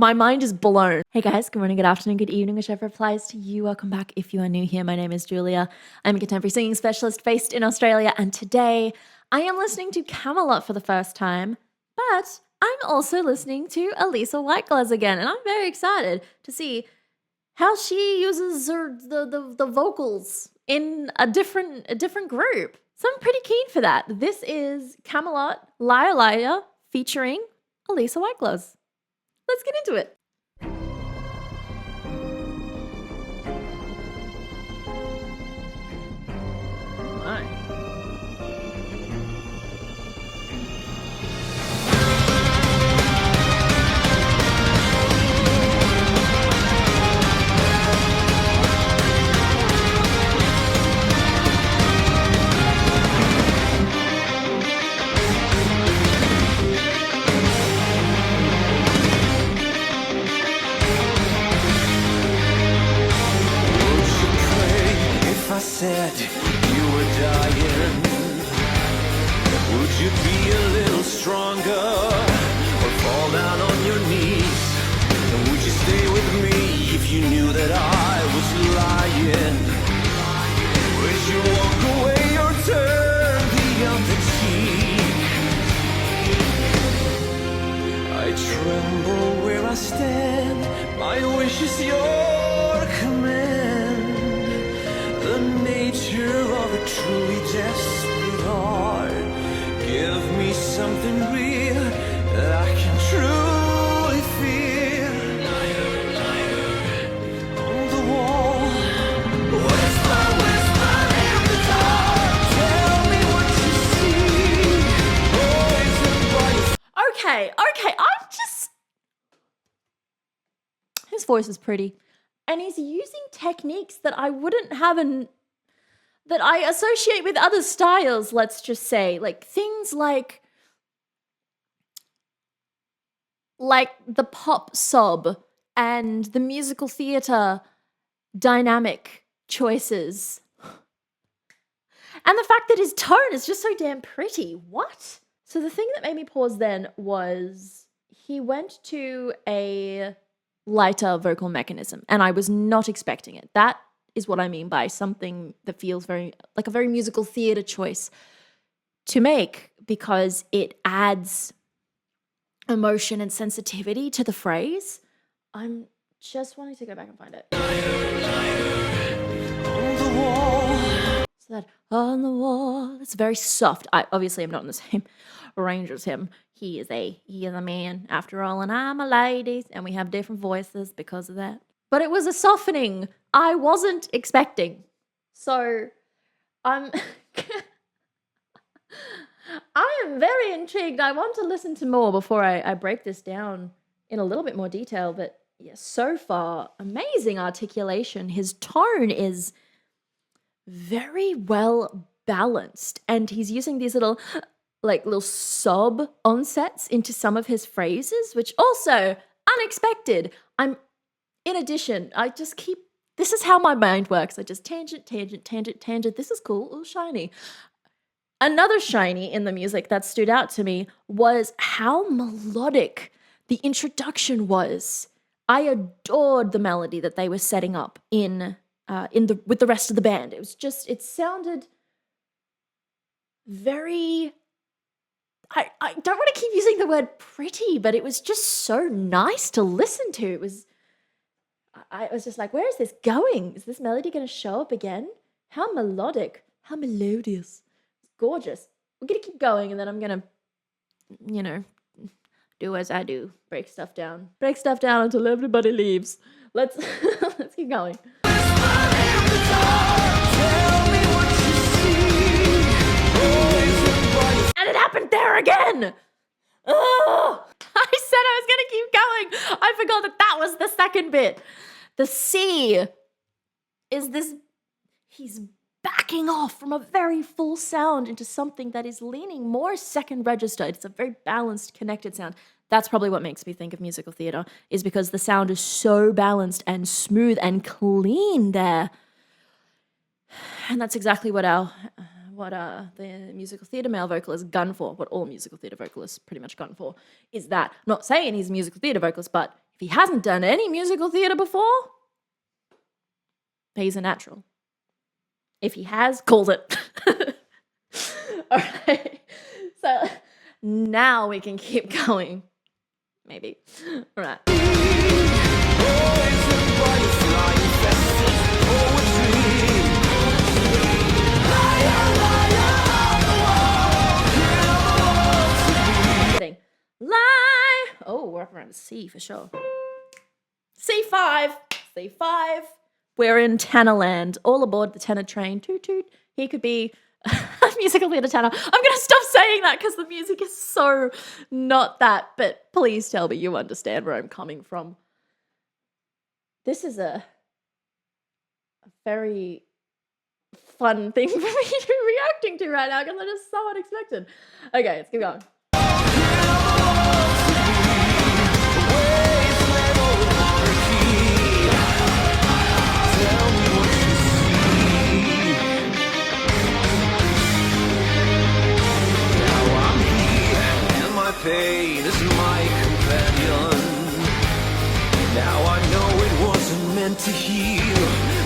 My mind is blown. Hey guys, good morning, good afternoon, good evening, whichever applies to you. Welcome back if you are new here. My name is Julia. I'm a contemporary singing specialist based in Australia, and today I am listening to Kamelot for the first time, but I'm also listening to Elisa White-Gluz again, and I'm very excited to see how she uses the vocals in a different group. So I'm pretty keen for that. This is Kamelot Liar Liar featuring Elisa White-Gluz. Let's get into it. My. I said you were dying, would you be a little stronger or fall down on your knees? And would you stay with me if you knew that I was lying? Would you walk away or turn the other cheek? I tremble where I stand, my wish is your command. The nature of a truly desperate heart. Give me something real that I can truly feel. Liar, liar, on the wall. Whisper, whisper in the dark. Tell me what you see. Okay, his voice is pretty. And he's using techniques that I wouldn't have that I associate with other styles, let's just say. Like things like the pop sob and the musical theater dynamic choices. And the fact that his tone is just so damn pretty. What? So the thing that made me pause then was he went to a lighter vocal mechanism, and I was not expecting it. That is what I mean by something that feels very like a very musical theater choice to make, because it adds emotion and sensitivity to the phrase. I'm just wanting to go back and find it. Liar, liar, on the wall. So that on the wall, it's very soft. I obviously am not in the same range as him. He is a man after all, and I'm a lady, and we have different voices because of that. But it was a softening I wasn't expecting. So I am very intrigued. I want to listen to more before I break this down in a little bit more detail. But yeah, so far, amazing articulation. His tone is very well balanced, and he's using these little sob onsets into some of his phrases, which also unexpected. In addition, this is how my mind works. I just tangent. This is cool. Oh, shiny. Another shiny in the music that stood out to me was how melodic the introduction was. I adored the melody that they were setting up with the rest of the band. It sounded very, I don't want to keep using the word pretty, but it was just so nice to listen to. I was just like, where is this going? Is this melody going to show up again? How melodic, how melodious. It's gorgeous. We're going to keep going, and then I'm going to, do as I do. Break stuff down until everybody leaves. Let's keep going. And it happened there again. Oh, I said I was going to keep going. I forgot that was the second bit. The C is this, he's backing off from a very full sound into something that is leaning more second register. It's a very balanced, connected sound. That's probably what makes me think of musical theater, is because the sound is so balanced and smooth and clean there. And that's exactly what the musical theater male vocalist gun for, what all musical theater vocalists pretty much gun for, is that. I'm not saying he's a musical theater vocalist, but he hasn't done any musical theatre before, he's a natural. If he has, calls it. All right. So now we can keep going. Maybe. All right. Lie. Oh, we're up around C for sure. C5. C5. We're in Tanner land. All aboard the Tanner train. Toot toot. He could be a musical theatre Tanner. I'm going to stop saying that because the music is so not that. But please tell me you understand where I'm coming from. This is a very fun thing for me to be reacting to right now because it is so unexpected. Okay, let's keep going. Pain is my companion. Now I know it wasn't meant to heal.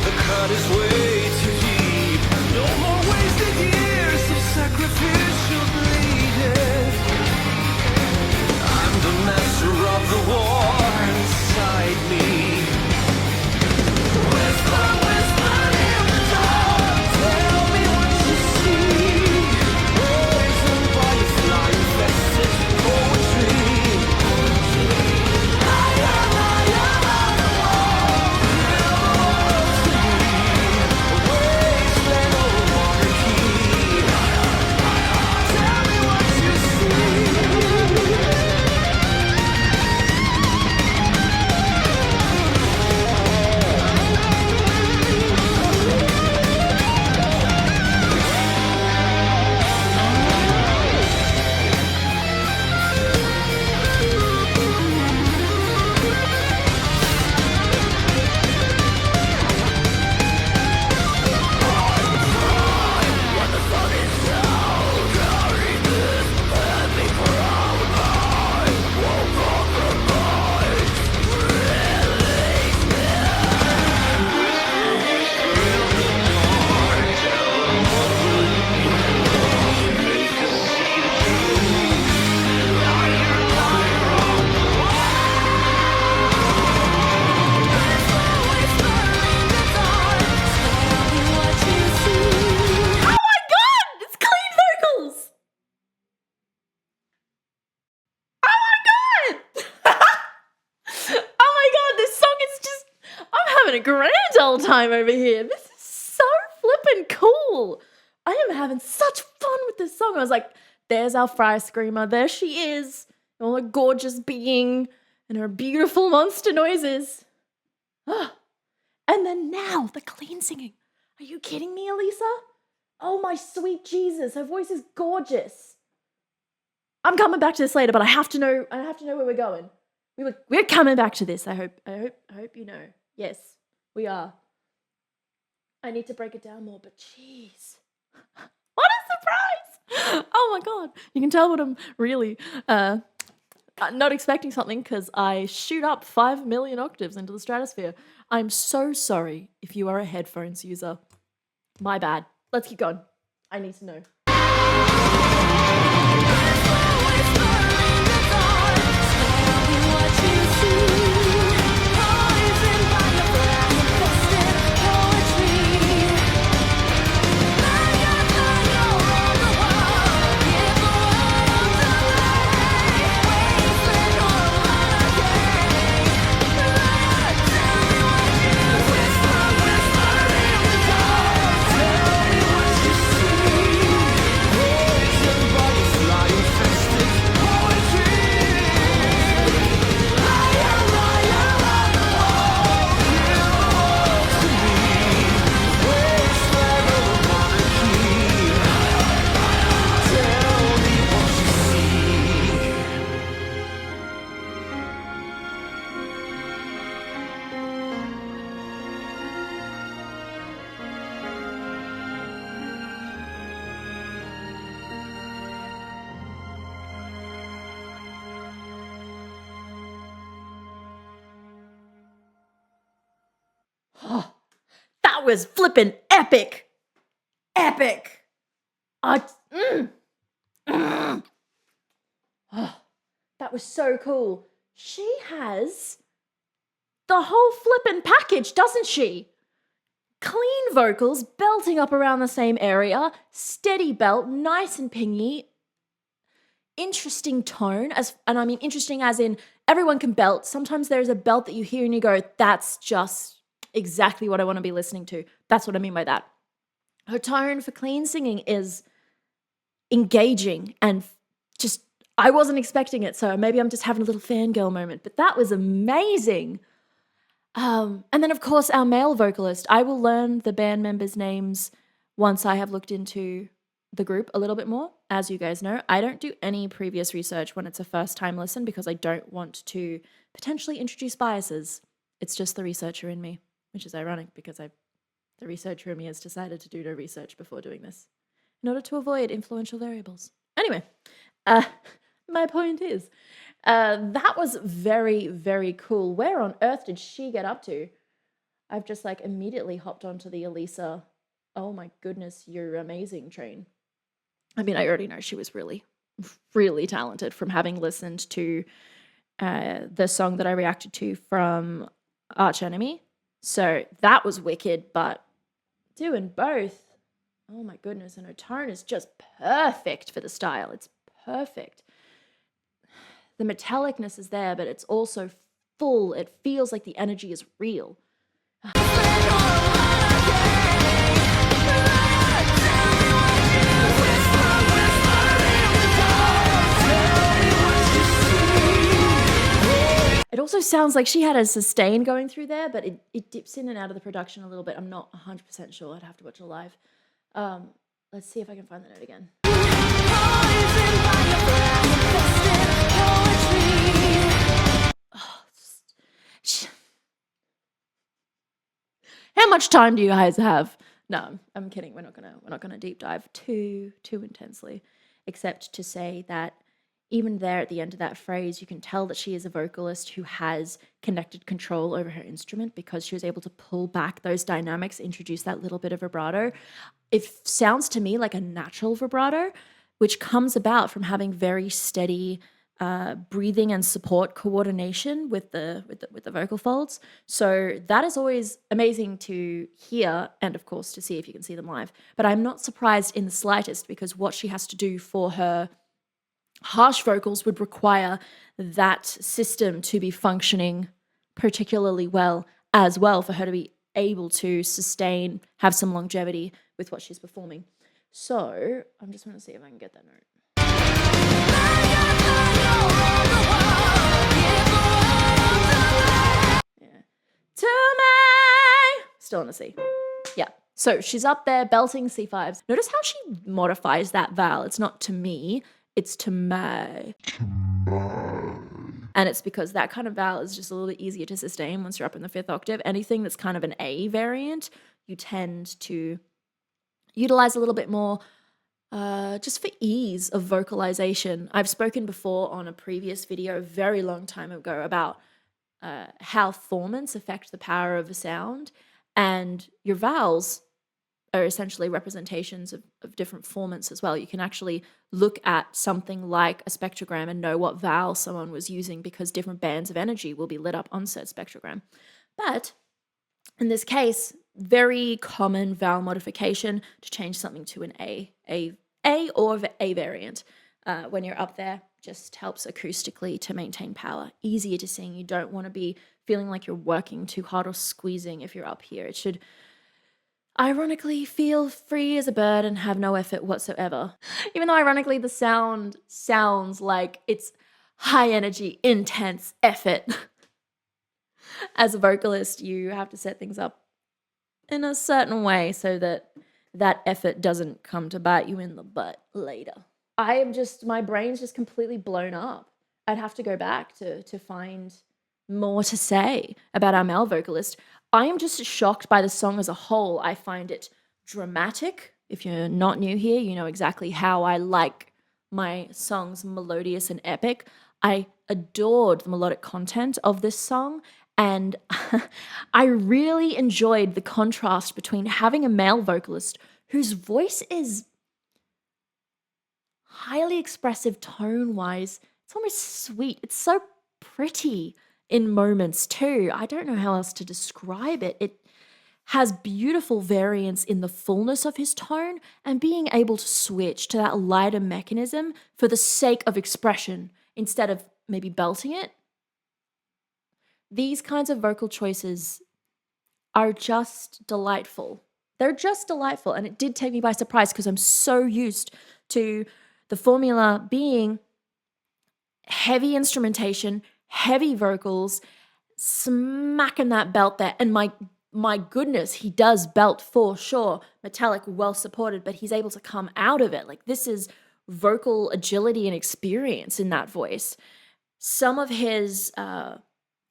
The cut is way too deep. No more wasted years of sacrificial bleeding. I'm the master of the war inside me. Whisper, whisper in the dark. Tell me what you see. Poison butterfly infested. A grand old time over here. This is so flippin' cool. I am having such fun with this song. I was like, there's our fry screamer. There she is. All her gorgeous being and her beautiful monster noises. And then now the clean singing. Are you kidding me, Elisa? Oh my sweet Jesus. Her voice is gorgeous. I'm coming back to this later, but I have to know where we're going. We're coming back to this. I hope you know. Yes. We are. I need to break it down more, but jeez. What a surprise! Oh my God. You can tell what I'm really not expecting something because I shoot up 5 million octaves into the stratosphere. I'm so sorry if you are a headphones user. My bad. Let's keep going. I need to know. That was flippin' epic. Epic. Oh, that was so cool. She has the whole flippin' package, doesn't she? Clean vocals, belting up around the same area, steady belt, nice and pingy, interesting tone, and I mean interesting as in everyone can belt. Sometimes there's a belt that you hear and you go, that's just exactly what I want to be listening to. That's what I mean by that. Her tone for clean singing is engaging and just, I wasn't expecting it, so maybe I'm just having a little fangirl moment, but that was amazing. And then, of course, our male vocalist. I will learn the band members' names once I have looked into the group a little bit more. As you guys know, I don't do any previous research when it's a first-time listen because I don't want to potentially introduce biases. It's just the researcher in me, which is ironic because the researcher in me has decided to do no research before doing this in order to avoid influential variables. Anyway, my point is, that was very, very cool. Where on earth did she get up to? I've just like immediately hopped onto the Elisa, oh my goodness, you're amazing train. I mean, I already know she was really, really talented from having listened to the song that I reacted to from Arch Enemy. So that was wicked, but doing both, oh my goodness, and her tone is just perfect for the style. It's perfect. The metallicness is there, but it's also full. It feels like the energy is real. It also sounds like she had a sustain going through there, but it dips in and out of the production a little bit. I'm not 100% sure. I'd have to watch it live. Let's see if I can find the note again. How much time do you guys have? No, I'm kidding. We're not gonna deep dive too intensely, except to say that even there at the end of that phrase, you can tell that she is a vocalist who has connected control over her instrument because she was able to pull back those dynamics, introduce that little bit of vibrato. It sounds to me like a natural vibrato, which comes about from having very steady breathing and support coordination with the vocal folds. So that is always amazing to hear and, of course, to see if you can see them live. But I'm not surprised in the slightest because what she has to do for her harsh vocals would require that system to be functioning particularly well as well for her to be able to sustain, have some longevity with what she's performing. So I'm just going to see if I can get that note. Yeah. To me! Still on a C. Yeah. So she's up there belting C5s. Notice how she modifies that vowel. It's not to me, it's to me. And it's because that kind of vowel is just a little bit easier to sustain once you're up in the 5th octave. Anything that's kind of an A variant, you tend to utilize a little bit more just for ease of vocalization. I've spoken before on a previous video a very long time ago about how formants affect the power of a sound, and your vowels are essentially representations of different formants as well. You can actually look at something like a spectrogram and know what vowel someone was using because different bands of energy will be lit up on said spectrogram. But in this case, very common vowel modification to change something to an A or A variant when you're up there. Just helps acoustically to maintain power. Easier to sing. You don't want to be feeling like you're working too hard or squeezing if you're up here. It should ironically feel free as a bird and have no effort whatsoever. Even though ironically the sound sounds like it's high energy, intense effort. As a vocalist, you have to set things up in a certain way so that that effort doesn't come to bite you in the butt later. My brain's just completely blown up. I'd have to go back to find more to say about our male vocalist. I am just shocked by the song as a whole. I find it dramatic. If you're not new here, you know exactly how I like my songs melodious and epic. I adored the melodic content of this song, And I really enjoyed the contrast between having a male vocalist whose voice is highly expressive tone-wise. It's almost sweet. It's so pretty in moments too. I don't know how else to describe it. It has beautiful variance in the fullness of his tone and being able to switch to that lighter mechanism for the sake of expression instead of maybe belting it. These kinds of vocal choices are just delightful. They're just delightful. And it did take me by surprise because I'm so used to the formula being heavy instrumentation, heavy vocals, smacking that belt there. And my goodness, he does belt for sure. Metallic, well supported, but he's able to come out of it. Like, this is vocal agility and experience in that voice. Some of his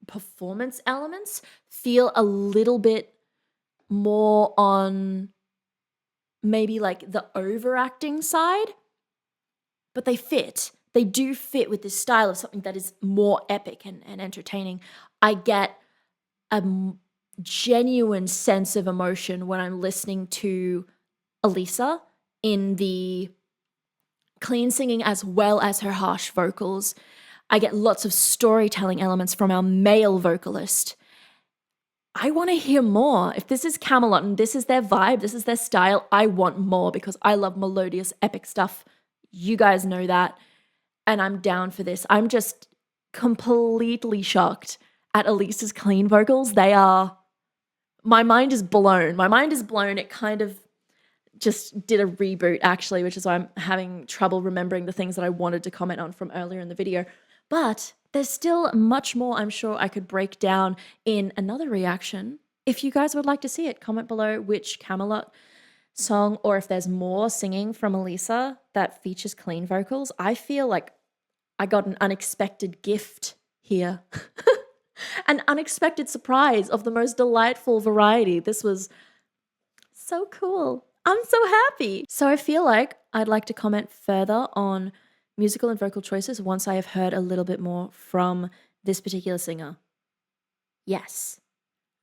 performance elements feel a little bit more on maybe like the overacting side, but they fit. They do fit with this style of something that is more epic and entertaining. I get a genuine sense of emotion when I'm listening to Elisa in the clean singing as well as her harsh vocals. I get lots of storytelling elements from our male vocalist. I want to hear more. If this is Kamelot and this is their vibe, this is their style, I want more because I love melodious, epic stuff. You guys know that. And I'm down for this. I'm just completely shocked at Elisa's clean vocals. My mind is blown. My mind is blown. It kind of just did a reboot, actually, which is why I'm having trouble remembering the things that I wanted to comment on from earlier in the video. But there's still much more I'm sure I could break down in another reaction. If you guys would like to see it, comment below which Kamelot song, or if there's more singing from Elisa that features clean vocals. I feel like I got an unexpected gift here. An unexpected surprise of the most delightful variety. This was so cool. I'm so happy. So I feel like I'd like to comment further on musical and vocal choices once I have heard a little bit more from this particular singer. Yes,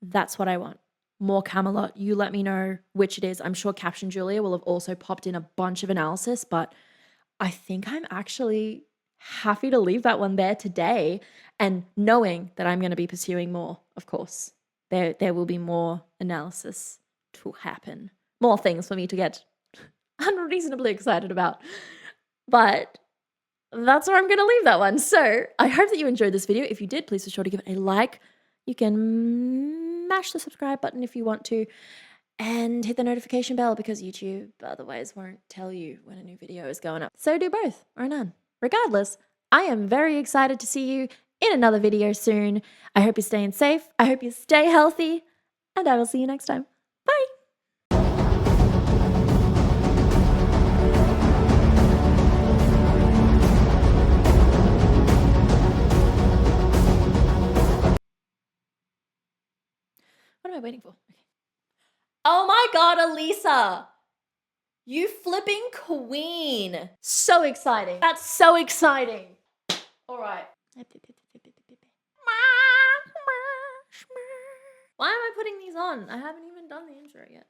that's what I want. More Kamelot. You let me know which it is. I'm sure Caption Julia will have also popped in a bunch of analysis, but I think I'm actually happy to leave that one there today, and knowing that I'm going to be pursuing more, of course. There will be more analysis to happen. More things for me to get unreasonably excited about. But that's where I'm going to leave that one. So I hope that you enjoyed this video. If you did, please be sure to give it a like. You can mash the subscribe button if you want to, and hit the notification bell because YouTube otherwise won't tell you when a new video is going up. So do both or none. Regardless, I am very excited to see you in another video soon. I hope you're staying safe. I hope you stay healthy, and I will see you next time. Bye. What am I waiting for? Okay. Oh my God, Elisa! You flipping queen. So exciting. That's so exciting. All right. Why am I putting these on? I haven't even done the intro yet.